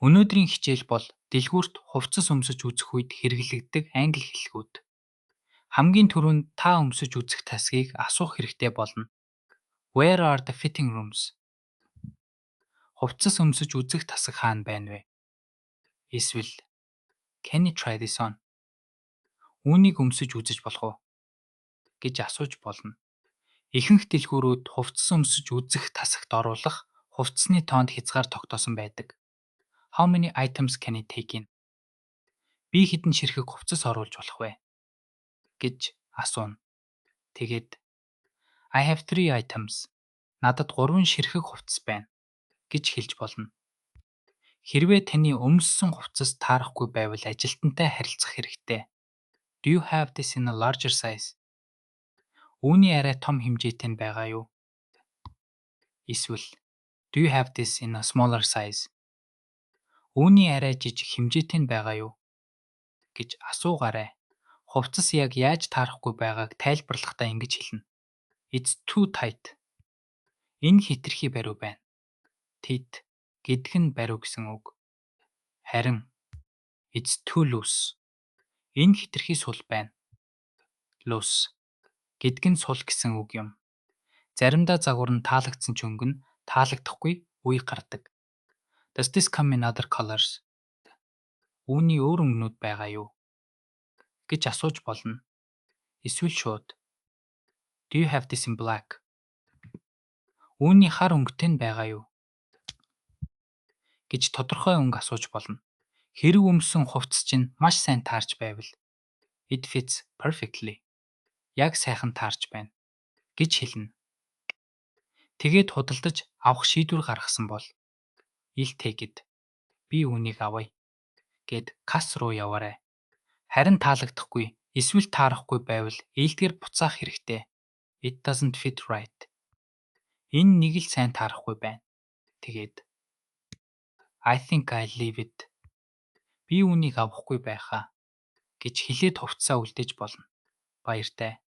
Өнөөдрийн хичээл бол дэлгүүрт хувцас өмсөж үзэх үед хэрэглэгддэг англи хэллэгүүд. Хамгийн түрүүнд та өмсөж үзэх тасгийг асуух хэрэгтэй болно. Where are the fitting rooms? Хувцас өмсөж үзэх тасаг хаана байна вэ? Эсвэл Can you try this on? Үүнийг өмсөж үзэж болох уу? гэж асууж болно. Ихэнх дэлгүүрүүд хувцас өмсөж үзэх тасагт оруулах хувцасны тоонд хязгаар тогтоосон байдаг. How many items can you take in? Би хэдэн ширхэг хувцас оруулж болох вэ? гэж асууна. Тэгээд I have 3 items. Надад 3 ширхэг хувцас байна гэж хэлж болно. Хэрвээ таны өмссөн хувцас таарахгүй байвал ажилтнтай харилцах хэрэгтэй. Do you have this in a larger size? Үүний арай том хэмжээтэй нь байгаа юу? Эсвэл Do you have this in a smaller size? Үүний арай жижиг хэмжээтэй нь байгаа юу? гэж асуугаарай. Хувцас яг яаж таарахгүй байгааг тайлбарлахдаа ингэж хэлнэ. It's too tight. Энэ хэтэрхий бариу байна. Tit гэдэг нь бариу гэсэн үг. Харин It's too loose. Энэ хэтэрхий сул байна. Loose гэдэг нь сул гэсэн үг юм. Заримдаа загвар нь таалагдсан ч өнгө нь таалагдахгүй үе гардаг. Does this come in other colors? Үүний өөр өнгөнүүд байгаа юу? гэж асууж болно. Эсвэл шууд Do you have this in black? Үүний хар өнгөтэй нь байгаа юу? гэж тодорхой өнгө асууж болно. Хэрэг өмсөн хувцас чинь маш сайн таарч байвал It fits perfectly. Яг сайхан таарч байна гэж хэлнэ. Тэгээд худалдаж авах шийдвэр гаргасан бол I'll take it. Би үүнийг авъя гэд касс руу яваарай. Харин таалагдахгүй эсвэл таарахгүй байвал ээлдгэр буцаах хэрэгтэй. It doesn't fit right. Энэ нэг л сайн таарахгүй байна. Тэгээд I think I'll leave it. Би үүнийг авахгүй байхаа гэж хэлээд хувцасаа үлдээж болно. Баяртай.